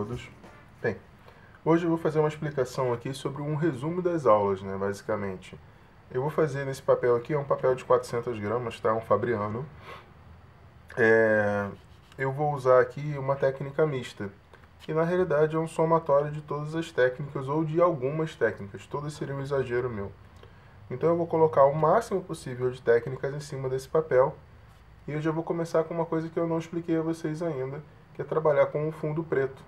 todos. Bem, hoje eu vou fazer uma explicação aqui sobre um resumo das aulas, né, basicamente. Eu vou fazer nesse papel aqui, é um papel de 400 gramas, tá? Um Fabriano. Eu vou usar aqui uma técnica mista, que na realidade é um somatório de todas as técnicas ou de algumas técnicas, todas seriam um exagero meu. Então eu vou colocar o máximo possível de técnicas em cima desse papel e eu já vou começar com uma coisa que eu não expliquei a vocês ainda, que é trabalhar com um fundo preto.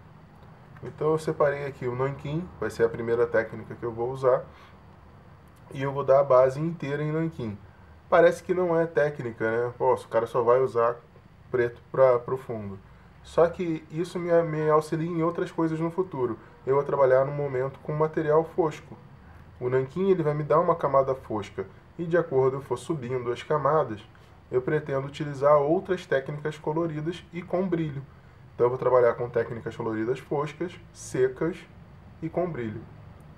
Então eu separei aqui o nanquim, vai ser a primeira técnica que eu vou usar, e eu vou dar a base inteira em nanquim. Parece que não é técnica, né? Pô, o cara só vai usar preto para o fundo. Só que isso me auxilia em outras coisas no futuro. Eu vou trabalhar no momento com material fosco. O nanquim ele vai me dar uma camada fosca e de acordo eu for subindo as camadas, eu pretendo utilizar outras técnicas coloridas e com brilho. Então eu vou trabalhar com técnicas coloridas foscas, secas e com brilho.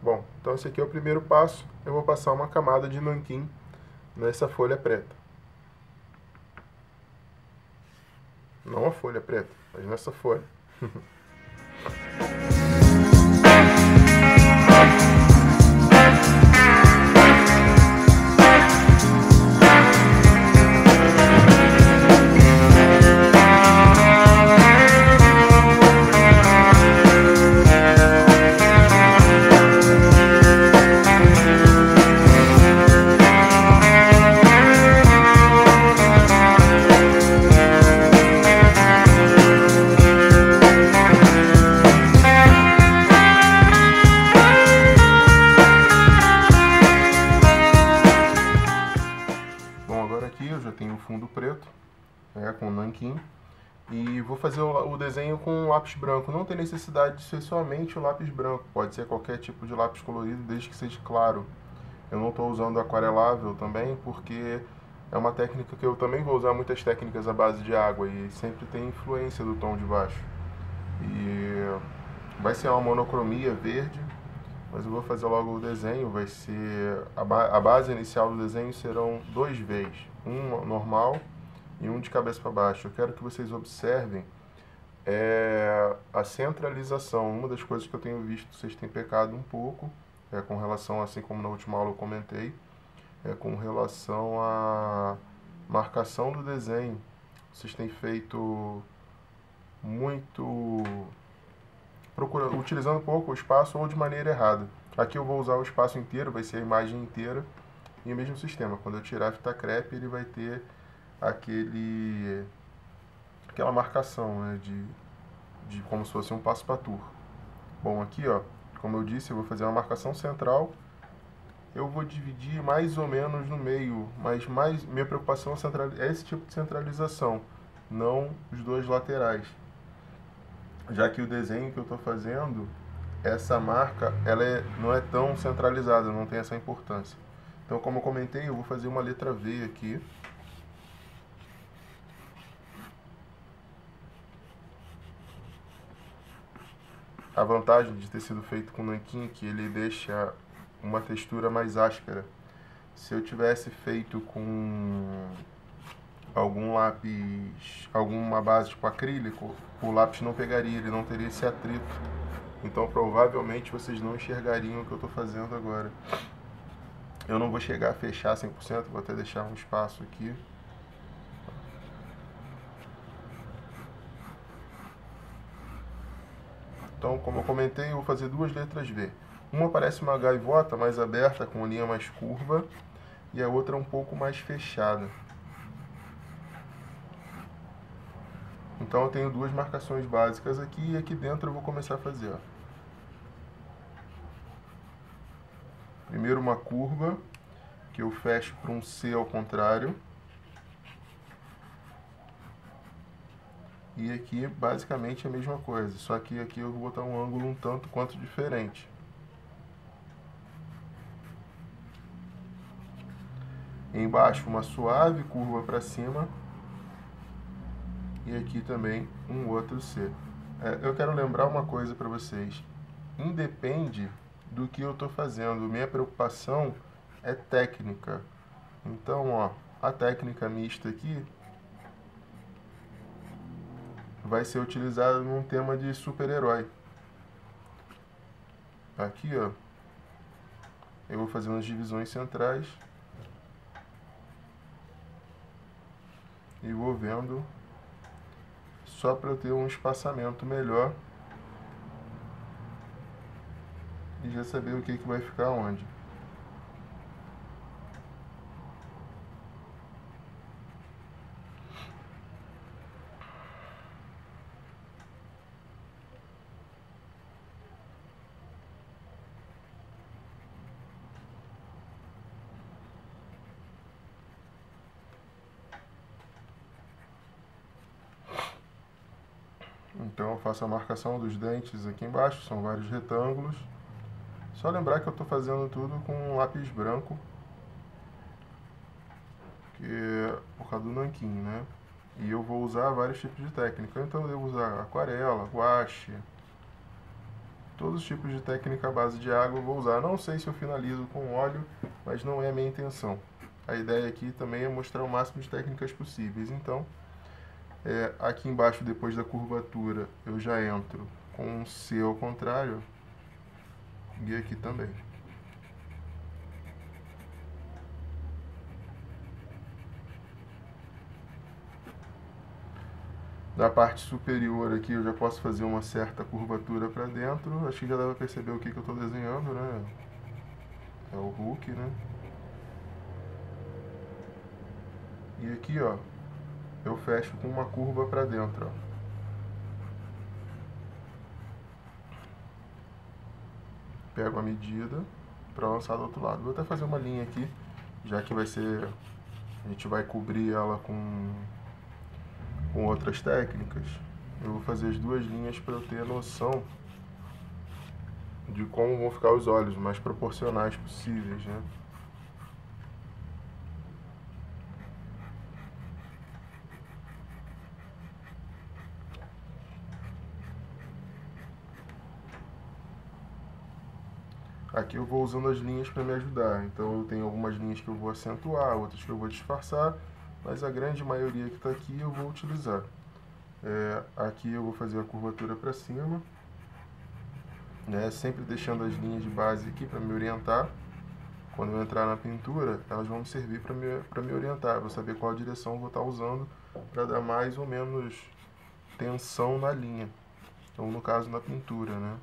Bom, então esse aqui é o primeiro passo. Eu vou passar uma camada de nanquim nessa folha preta. Não a folha preta, mas nessa folha. Aqui eu já tenho o fundo preto, né, com nanquim, e vou fazer o desenho com lápis branco. Não tem necessidade de ser somente o lápis branco, pode ser qualquer tipo de lápis colorido, desde que seja claro. Eu não estou usando aquarelável também, porque é uma técnica que eu também vou usar muitas técnicas à base de água, e sempre tem influência do tom de baixo. E vai ser uma monocromia verde, mas eu vou fazer logo o desenho. Vai ser a base inicial do desenho serão dois Vs, um normal e um de cabeça para baixo. Eu quero que vocês observem a centralização. Uma das coisas que eu tenho visto vocês têm pecado um pouco com relação, assim como na última aula eu comentei, com relação à marcação do desenho. Vocês têm feito muito utilizando pouco o espaço ou de maneira errada. Aqui eu vou usar o espaço inteiro, vai ser a imagem inteira, e o mesmo sistema. Quando eu tirar a fita crepe, ele vai ter aquela marcação, né, de como se fosse um passepartout. Bom, aqui, ó, como eu disse, eu vou fazer uma marcação central. Eu vou dividir mais ou menos no meio, mas minha preocupação é esse tipo de centralização, não os dois laterais. Já que o desenho que eu estou fazendo, essa marca não é tão centralizada, não tem essa importância. Então, como eu comentei, eu vou fazer uma letra V aqui. A vantagem de ter sido feito com nanquim é que ele deixa uma textura mais áspera. Se eu tivesse feito com algum lápis, alguma base tipo acrílico, o lápis não pegaria, ele não teria esse atrito. Então provavelmente vocês não enxergariam o que eu estou fazendo agora. Eu não vou chegar a fechar 100%, vou até deixar um espaço aqui. Então, como eu comentei, eu vou fazer duas letras V. Uma parece uma gaivota mais aberta, com a linha mais curva, e a outra um pouco mais fechada. Então eu tenho duas marcações básicas aqui, e aqui dentro eu vou começar a fazer. Ó. Primeiro uma curva, que eu fecho para um C ao contrário. E aqui basicamente a mesma coisa, só que aqui eu vou botar um ângulo um tanto quanto diferente. Embaixo uma suave curva para cima. E aqui também um outro C. Eu quero lembrar uma coisa para vocês. Independe do que eu estou fazendo. Minha preocupação é técnica. Então, ó, a técnica mista aqui vai ser utilizada num tema de super-herói. aqui, ó, eu vou fazendo as divisões centrais e vou vendo só para eu ter um espaçamento melhor e já saber o que vai ficar onde. Então eu faço a marcação dos dentes aqui embaixo, são vários retângulos. Só lembrar que eu estou fazendo tudo com um lápis branco, que é por causa do nanquim, né? E eu vou usar vários tipos de técnica, então eu devo usar aquarela, guache, todos os tipos de técnica à base de água eu vou usar. Não sei se eu finalizo com óleo, mas não é a minha intenção. A ideia aqui também é mostrar o máximo de técnicas possíveis. Então, aqui embaixo, depois da curvatura, eu já entro com um C ao contrário e aqui também. Na parte superior aqui eu já posso fazer uma certa curvatura para dentro. Acho que já dá para perceber o que eu estou desenhando, né? É o Hulk, né? E aqui, ó, eu fecho com uma curva para dentro, ó. Pego a medida para lançar do outro lado. Vou até fazer uma linha aqui, já que vai ser... a gente vai cobrir ela com outras técnicas. Eu vou fazer as duas linhas para eu ter a noção de como vão ficar os olhos, mais proporcionais possíveis, né? Aqui eu vou usando as linhas para me ajudar. Então eu tenho algumas linhas que eu vou acentuar, outras que eu vou disfarçar, mas a grande maioria que está aqui eu vou utilizar. Aqui eu vou fazer a curvatura para cima, né? Sempre deixando as linhas de base aqui para me orientar. Quando eu entrar na pintura, elas vão me servir para me orientar. Eu vou saber qual direção eu vou estar usando para dar mais ou menos tensão na linha. Então, no caso, na pintura, né?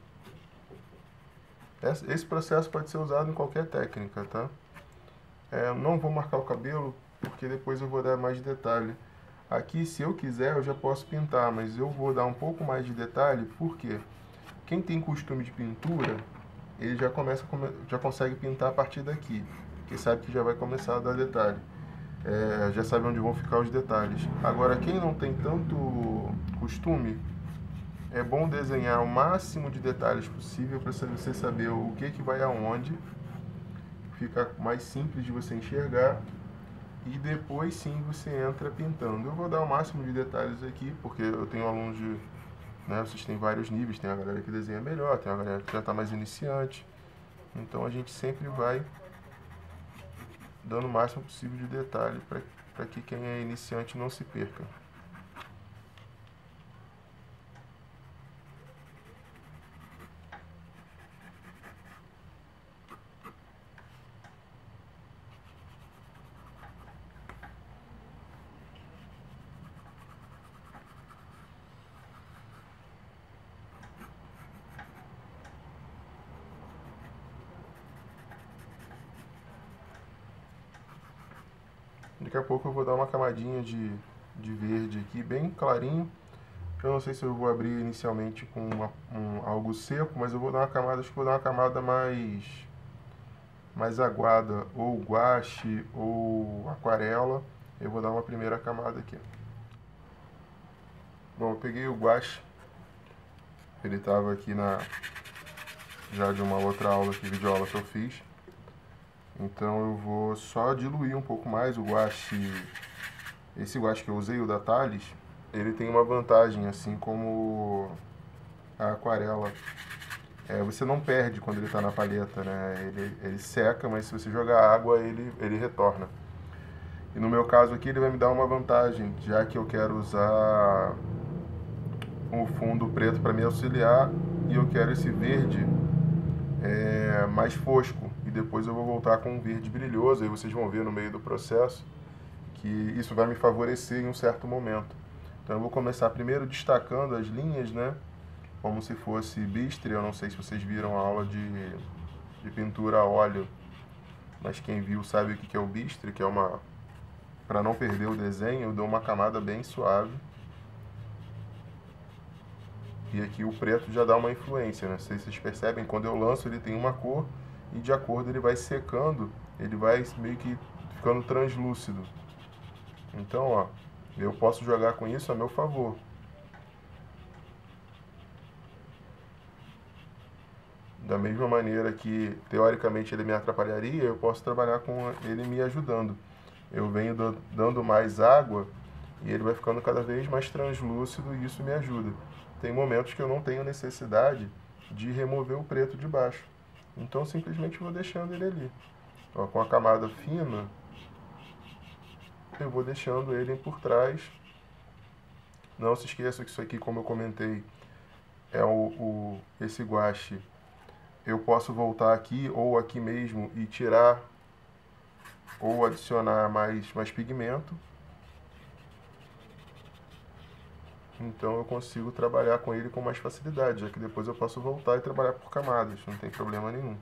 Esse processo pode ser usado em qualquer técnica, tá? Não vou marcar o cabelo, porque depois eu vou dar mais detalhe. Aqui, se eu quiser, eu já posso pintar, mas eu vou dar um pouco mais de detalhe, porque quem tem costume de pintura, ele já consegue pintar a partir daqui, porque sabe que já vai começar a dar detalhe. Já sabe onde vão ficar os detalhes. Agora, quem não tem tanto costume, é bom desenhar o máximo de detalhes possível para você saber o que vai aonde. Fica mais simples de você enxergar e depois sim você entra pintando. Eu vou dar o máximo de detalhes aqui, porque eu tenho alunos de... né, vocês têm vários níveis, tem a galera que desenha melhor, tem a galera que já está mais iniciante. Então a gente sempre vai dando o máximo possível de detalhe para que quem é iniciante não se perca. Daqui a pouco eu vou dar uma camadinha de verde aqui, bem clarinho. Eu não sei se eu vou abrir inicialmente com algo seco, mas eu vou dar uma camada, acho que vou dar uma camada mais aguada, ou guache, ou aquarela. Eu vou dar uma primeira camada aqui. Bom, eu peguei o guache, ele estava aqui já de uma outra aula, videoaula que eu fiz. Então eu vou só diluir um pouco mais o guache. Esse guache que eu usei, o da Thales, ele tem uma vantagem, assim como a aquarela. Você não perde quando ele está na palheta, né? Ele seca, mas se você jogar água, ele retorna. E no meu caso aqui, ele vai me dar uma vantagem, já que eu quero usar um fundo preto para me auxiliar e eu quero esse verde mais fosco, e depois eu vou voltar com um verde brilhoso, aí vocês vão ver no meio do processo que isso vai me favorecer em um certo momento. Então eu vou começar primeiro destacando as linhas, né, como se fosse bistre. Eu não sei se vocês viram a aula de pintura a óleo, mas quem viu sabe o que é o bistre, que é uma... Para não perder o desenho, eu dou uma camada bem suave. E aqui o preto já dá uma influência, né? Não sei se vocês percebem, quando eu lanço ele tem uma cor, e de acordo ele vai secando, ele vai meio que ficando translúcido. Então, ó, eu posso jogar com isso a meu favor. Da mesma maneira que, teoricamente, ele me atrapalharia, eu posso trabalhar com ele me ajudando. Eu venho dando mais água e ele vai ficando cada vez mais translúcido, e isso me ajuda. Tem momentos que eu não tenho necessidade de remover o preto de baixo, então simplesmente vou deixando ele ali. Ó, com a camada fina, eu vou deixando ele por trás. Não se esqueça que isso aqui, como eu comentei, é esse guache. Eu posso voltar aqui ou aqui mesmo e tirar ou adicionar mais pigmento. Então eu consigo trabalhar com ele com mais facilidade, já que depois eu posso voltar e trabalhar por camadas, não tem problema nenhum.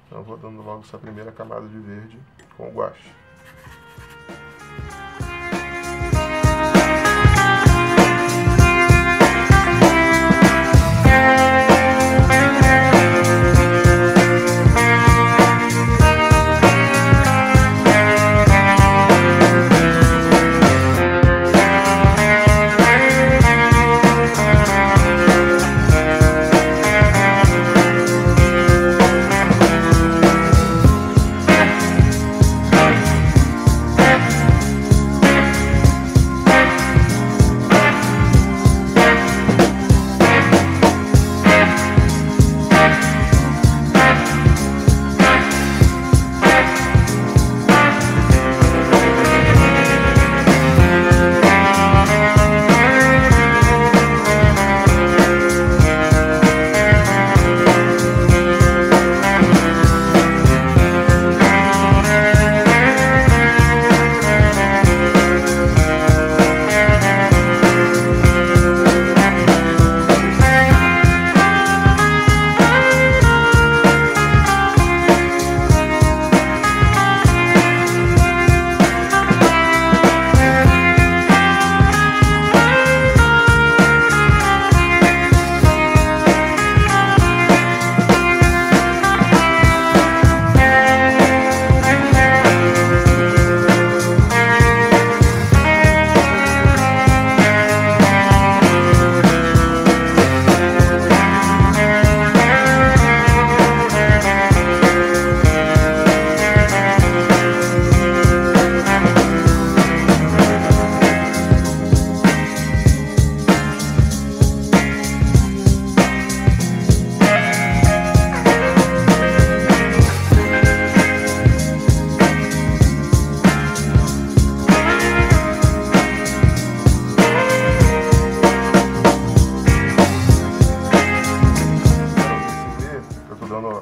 Então eu vou dando logo essa primeira camada de verde com o guache.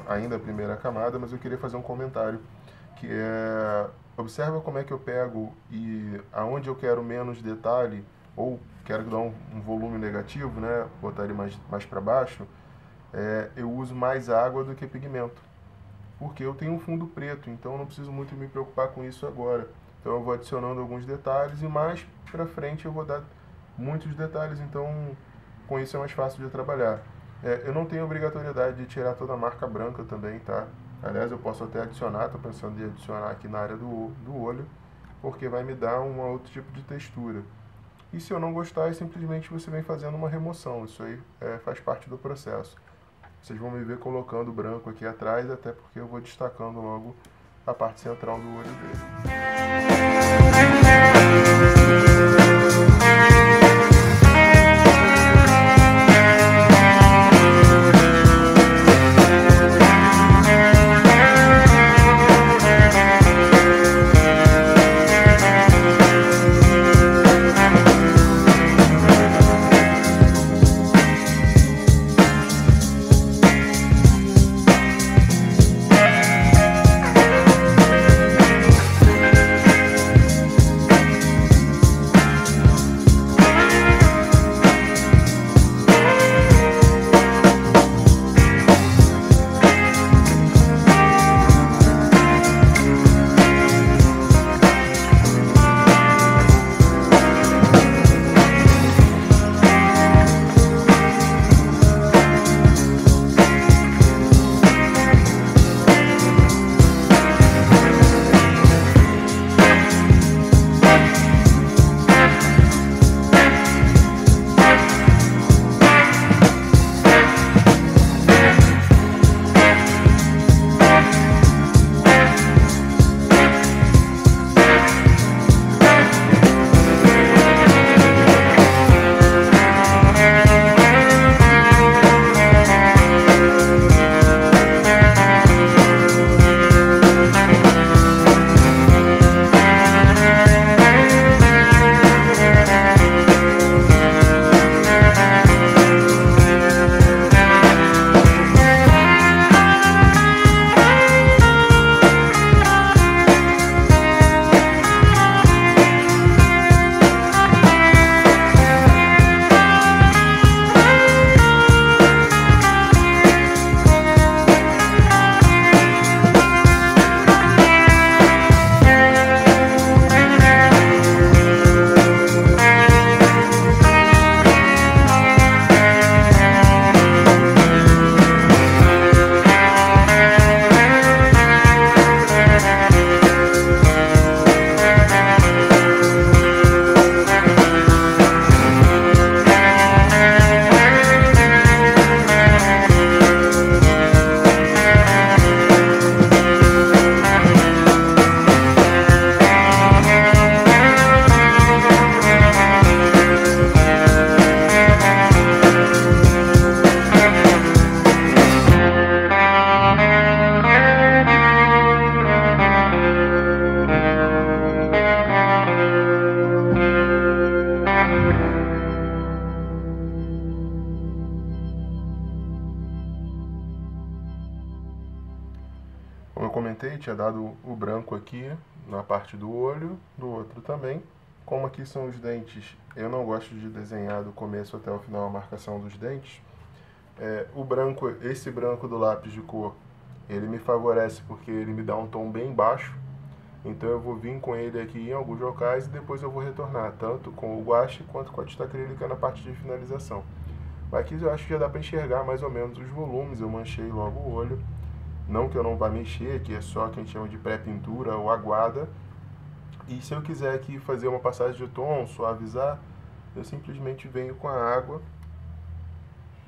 Ainda a primeira camada, mas eu queria fazer um comentário, que é, observa como é que eu pego e aonde eu quero menos detalhe, ou quero dar um volume negativo, né, botar ele mais para baixo, eu uso mais água do que pigmento, porque eu tenho um fundo preto, então eu não preciso muito me preocupar com isso agora. Então eu vou adicionando alguns detalhes, e mais para frente eu vou dar muitos detalhes, então com isso é mais fácil de trabalhar. Eu não tenho obrigatoriedade de tirar toda a marca branca também, tá? Aliás, eu posso até adicionar, estou pensando em adicionar aqui na área do olho, porque vai me dar um outro tipo de textura. E se eu não gostar, simplesmente você vem fazendo uma remoção, isso aí faz parte do processo. Vocês vão me ver colocando branco aqui atrás, até porque eu vou destacando logo a parte central do olho dele. Como eu comentei, tinha dado o branco aqui na parte do olho, do outro também. Como aqui são os dentes, eu não gosto de desenhar do começo até o final a marcação dos dentes. O branco, esse branco do lápis de cor, ele me favorece porque ele me dá um tom bem baixo. Então eu vou vir com ele aqui em alguns locais e depois eu vou retornar, tanto com o guache quanto com a tinta acrílica na parte de finalização. Mas aqui eu acho que já dá para enxergar mais ou menos os volumes, eu manchei logo o olho. Não que eu não vá mexer, que é só que a gente chama de pré-pintura ou aguada. E se eu quiser aqui fazer uma passagem de tom, suavizar, eu simplesmente venho com a água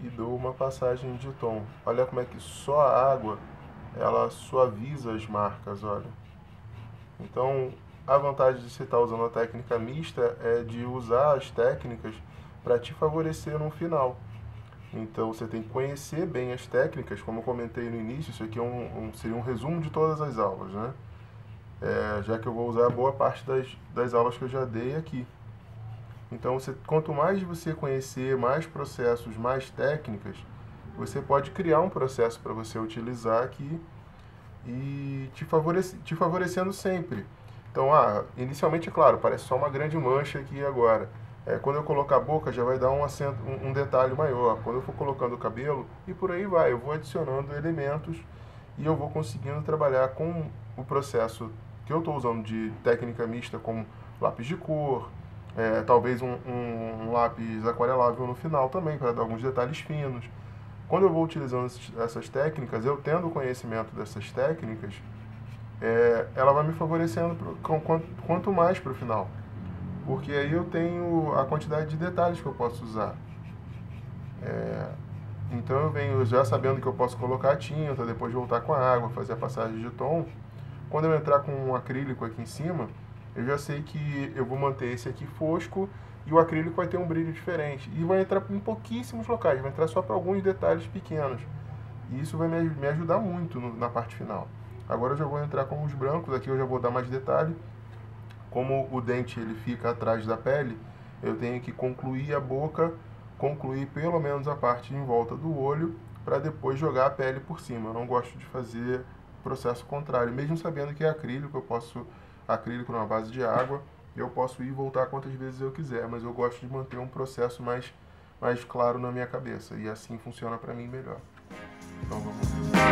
e dou uma passagem de tom. Olha como é que só a água, ela suaviza as marcas, olha. Então, a vantagem de você estar usando a técnica mista é de usar as técnicas para te favorecer no final. Então, você tem que conhecer bem as técnicas, como eu comentei no início, isso aqui seria um resumo de todas as aulas, né? Já que eu vou usar boa parte das aulas que eu já dei aqui. Então, quanto mais você conhecer, mais processos, mais técnicas, você pode criar um processo para você utilizar aqui e te favorecendo sempre. Então, inicialmente, é claro, parece só uma grande mancha aqui agora. Quando eu colocar a boca, já vai dar um detalhe maior. Quando eu for colocando o cabelo, e por aí vai, eu vou adicionando elementos e eu vou conseguindo trabalhar com o processo que eu estou usando de técnica mista, como lápis de cor, talvez um lápis aquarelável no final também, para dar alguns detalhes finos. Quando eu vou utilizando essas técnicas, eu tendo conhecimento dessas técnicas, ela vai me favorecendo quanto mais para o final. Porque aí eu tenho a quantidade de detalhes que eu posso usar. Então eu venho já sabendo que eu posso colocar a tinta, depois voltar com a água, fazer a passagem de tom. Quando eu entrar com um acrílico aqui em cima, eu já sei que eu vou manter esse aqui fosco e o acrílico vai ter um brilho diferente. E vai entrar em pouquíssimos locais, vai entrar só para alguns detalhes pequenos. E isso vai me ajudar muito na parte final. Agora eu já vou entrar com os brancos, aqui eu já vou dar mais detalhe. Como o dente ele fica atrás da pele, eu tenho que concluir a boca, concluir pelo menos a parte em volta do olho, para depois jogar a pele por cima. Eu não gosto de fazer processo contrário, mesmo sabendo que é acrílico, acrílico numa base de água, eu posso ir e voltar quantas vezes eu quiser, mas eu gosto de manter um processo mais claro na minha cabeça, e assim funciona para mim melhor. Então vamos lá.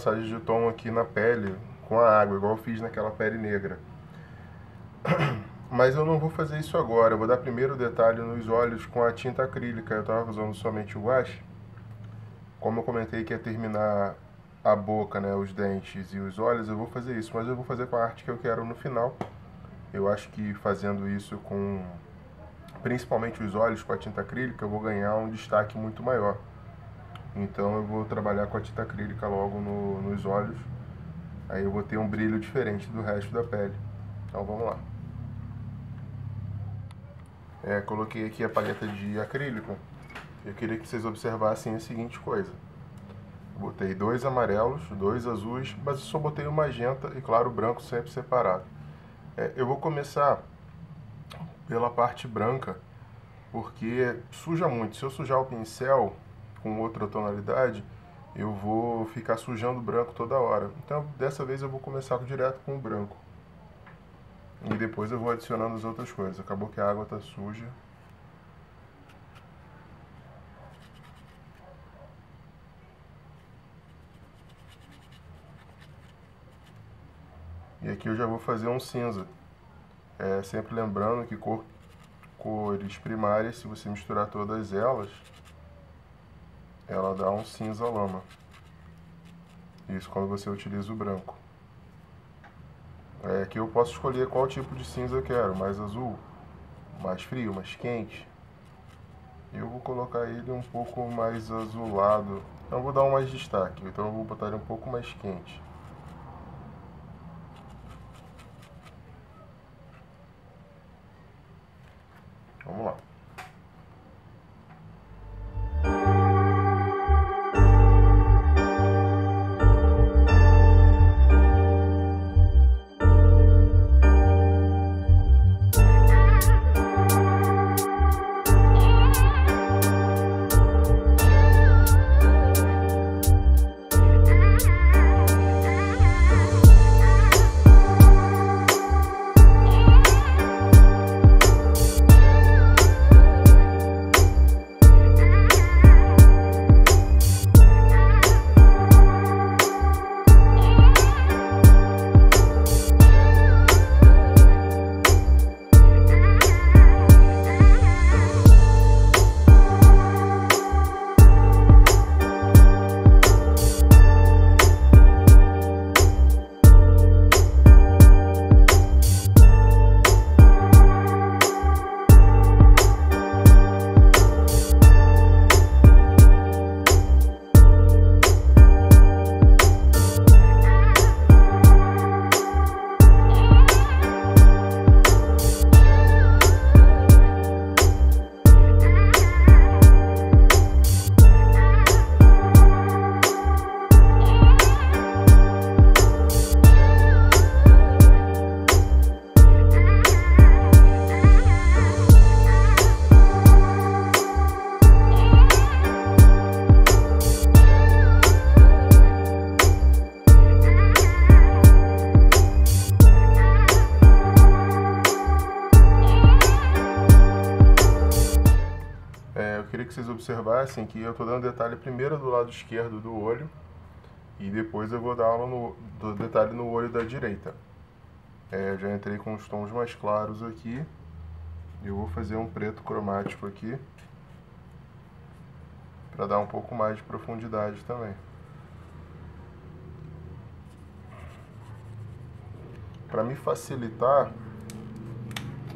passagem de tom aqui na pele com a água, igual eu fiz naquela pele negra. Mas eu não vou fazer isso agora, eu vou dar primeiro o detalhe nos olhos com a tinta acrílica. Eu estava usando somente o guache. Como eu comentei que ia terminar a boca, né, os dentes e os olhos, eu vou fazer isso, mas eu vou fazer com a arte que eu quero no final. Eu acho que fazendo isso com principalmente os olhos com a tinta acrílica, eu vou ganhar um destaque muito maior. Então eu vou trabalhar com a tinta acrílica logo nos olhos, aí eu vou ter um brilho diferente do resto da pele. Então vamos lá. Coloquei aqui a paleta de acrílico. Eu queria que vocês observassem a seguinte coisa. Botei 2 amarelos, 2 azuis, mas eu só botei o magenta e, claro, o branco sempre separado. Eu vou começar pela parte branca, porque suja muito. Se eu sujar o pincel com outra tonalidade, eu vou ficar sujando o branco toda hora. Então, dessa vez eu vou começar direto com o branco. E depois eu vou adicionando as outras coisas. Acabou que a água está suja. E aqui eu já vou fazer um cinza. Sempre lembrando que cores primárias, se você misturar todas elas, ela dá um cinza lama. Isso quando você utiliza o branco. Aqui eu posso escolher qual tipo de cinza eu quero, mais azul, mais frio, mais quente. Eu vou colocar ele um pouco mais azulado, então eu vou dar um mais destaque, então eu vou botar ele um pouco mais quente. Vamos lá. Que vocês observassem que eu estou dando detalhe primeiro do lado esquerdo do olho e depois eu vou dar aula do detalhe no olho da direita. Eu já entrei com os tons mais claros aqui. Eu vou fazer um preto cromático aqui para dar um pouco mais de profundidade também. Para me facilitar,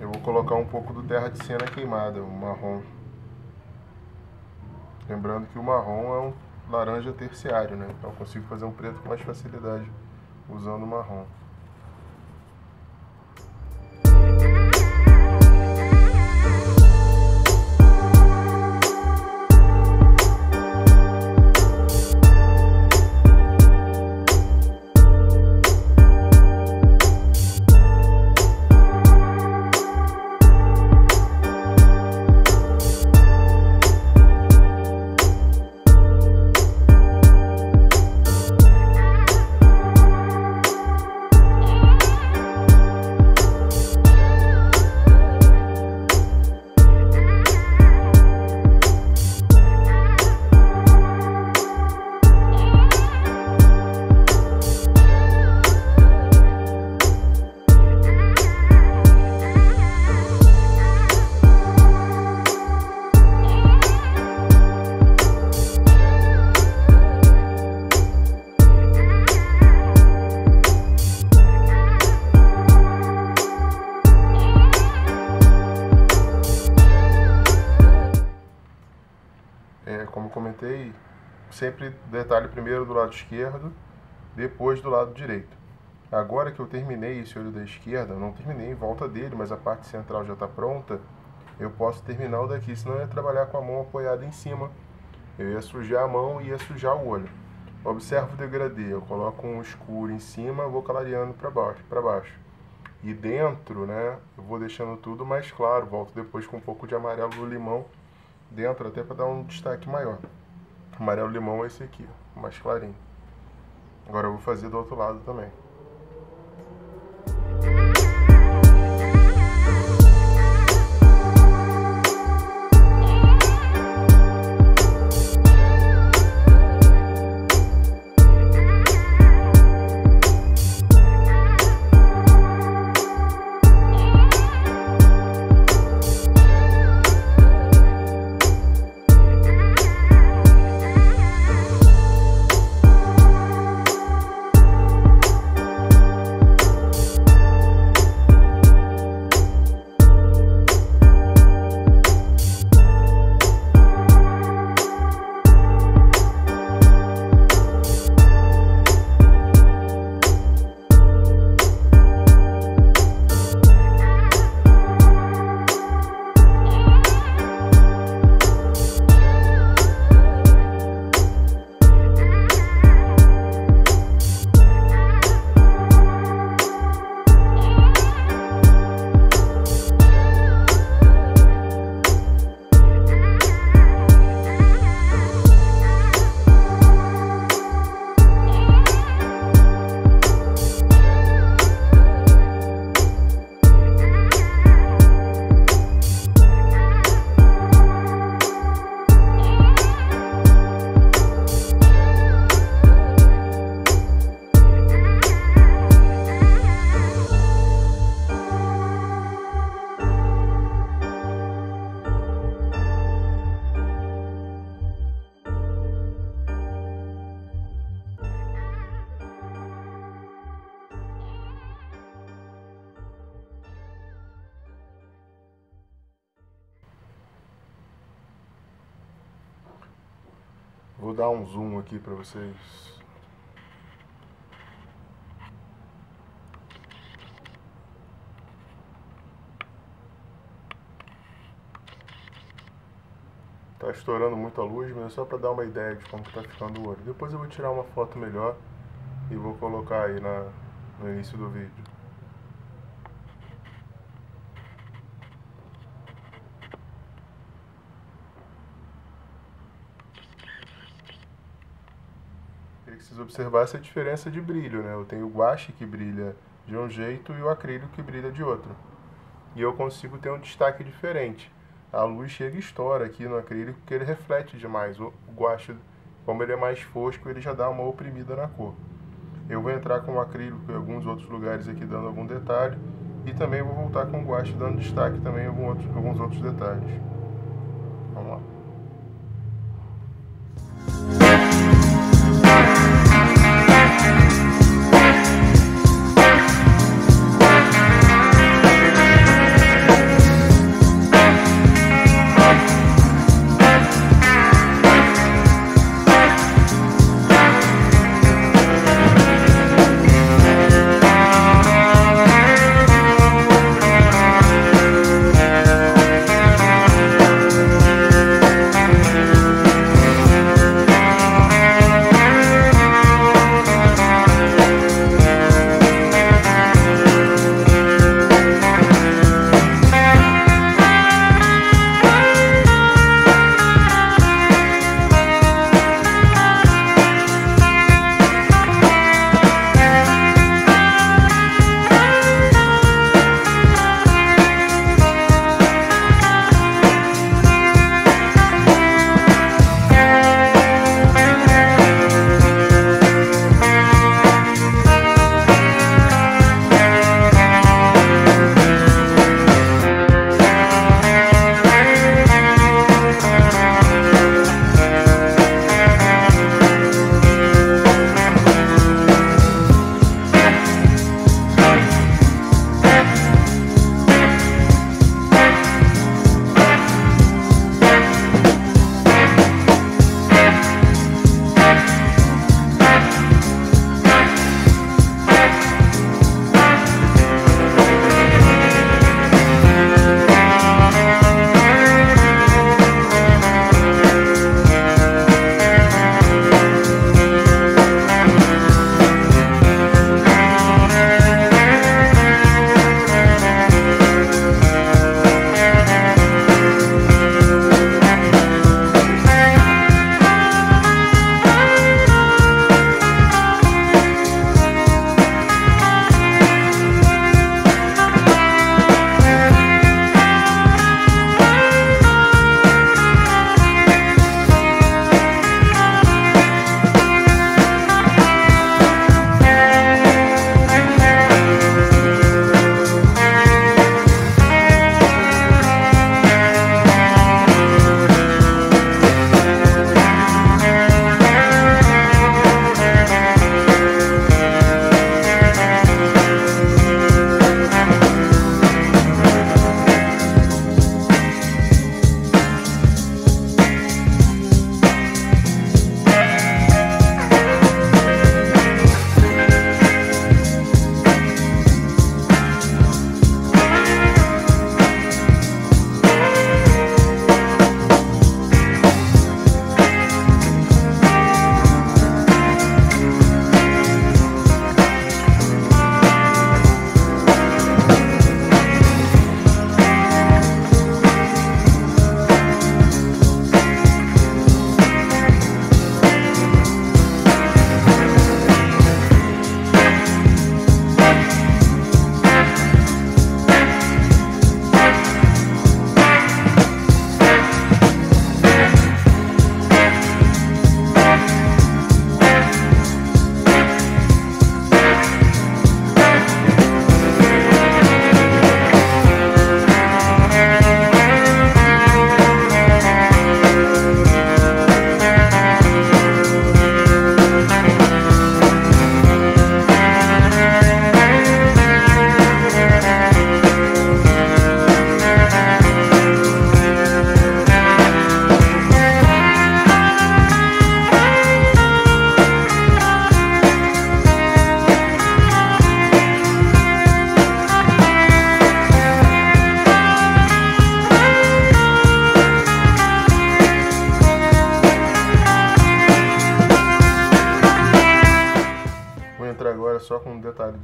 eu vou colocar um pouco do terra de siena queimada, o marrom. Lembrando que o marrom é um laranja terciário, né? Então eu consigo fazer um preto com mais facilidade usando o marrom. sempre detalhe primeiro do lado esquerdo, depois do lado direito. Agora que eu terminei esse olho da esquerda, não terminei em volta dele, mas a parte central já está pronta, eu posso terminar o daqui, senão eu ia trabalhar com a mão apoiada em cima, eu ia sujar a mão e ia sujar o olho. Observa o degradê, eu coloco um escuro em cima, vou clareando para baixo. E dentro, né, eu vou deixando tudo mais claro, volto depois com um pouco de amarelo do limão dentro, até para dar um destaque maior. O amarelo limão é esse aqui, mais clarinho. Agora eu vou fazer do outro lado também. Vou dar um zoom aqui para vocês. Tá estourando muito a luz, mas é só para dar uma ideia de como que tá ficando o olho. Depois eu vou tirar uma foto melhor e vou colocar aí no início do vídeo. Eu preciso observar essa diferença de brilho, né? Eu tenho o guache que brilha de um jeito e o acrílico que brilha de outro. E eu consigo ter um destaque diferente. A luz chega e estoura aqui no acrílico porque ele reflete demais. O guache, como ele é mais fosco, ele já dá uma oprimida na cor. Eu vou entrar com o acrílico em alguns outros lugares aqui dando algum detalhe. E também vou voltar com o guache dando destaque também em alguns outros detalhes. Vamos lá.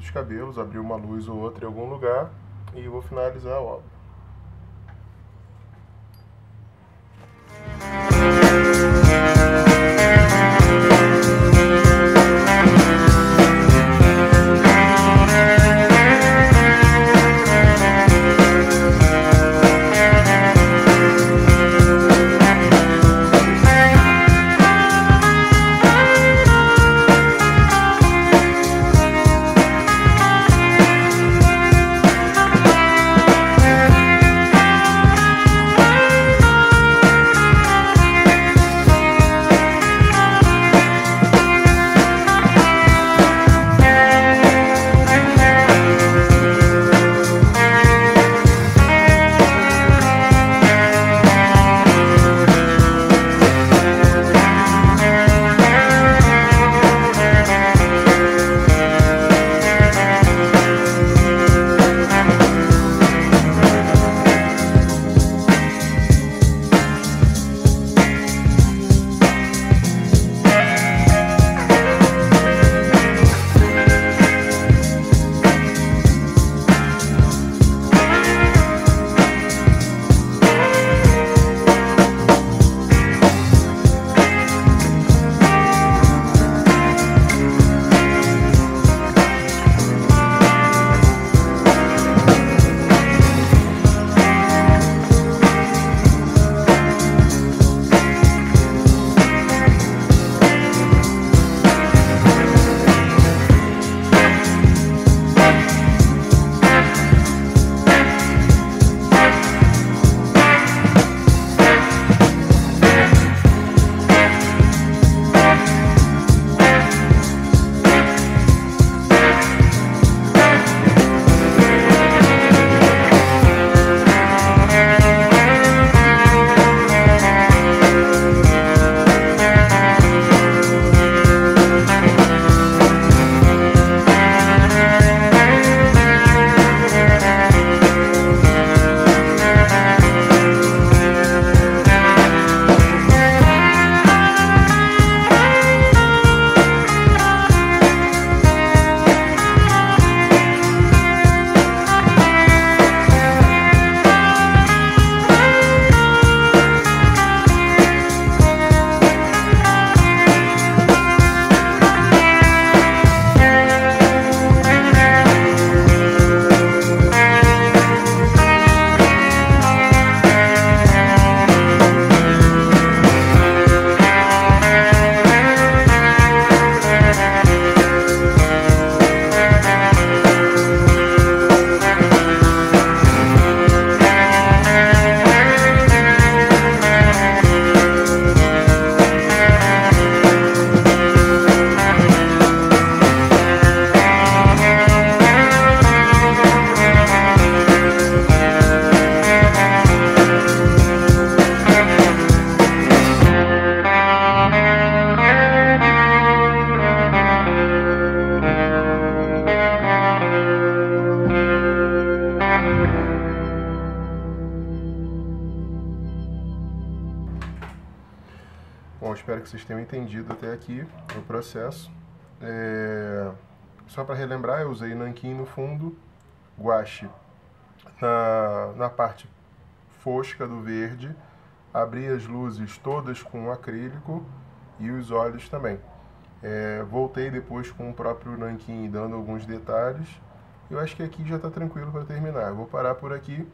dos cabelos, abrir uma luz ou outra em algum lugar e vou finalizar a obra. Bom, espero que vocês tenham entendido até aqui o processo. Só para relembrar, eu usei nanquim no fundo, guache na parte fosca do verde, abri as luzes todas com acrílico e os olhos também. Voltei depois com o próprio nanquim dando alguns detalhes. Eu acho que aqui já está tranquilo para terminar. Eu vou parar por aqui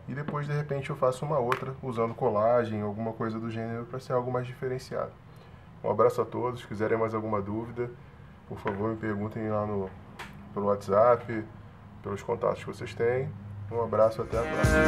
e depois de repente eu faço uma outra usando colagem, alguma coisa do gênero para ser algo mais diferenciado. Um abraço a todos. Se quiserem mais alguma dúvida, por favor me perguntem lá pelo WhatsApp, pelos contatos que vocês têm. Um abraço, até a próxima.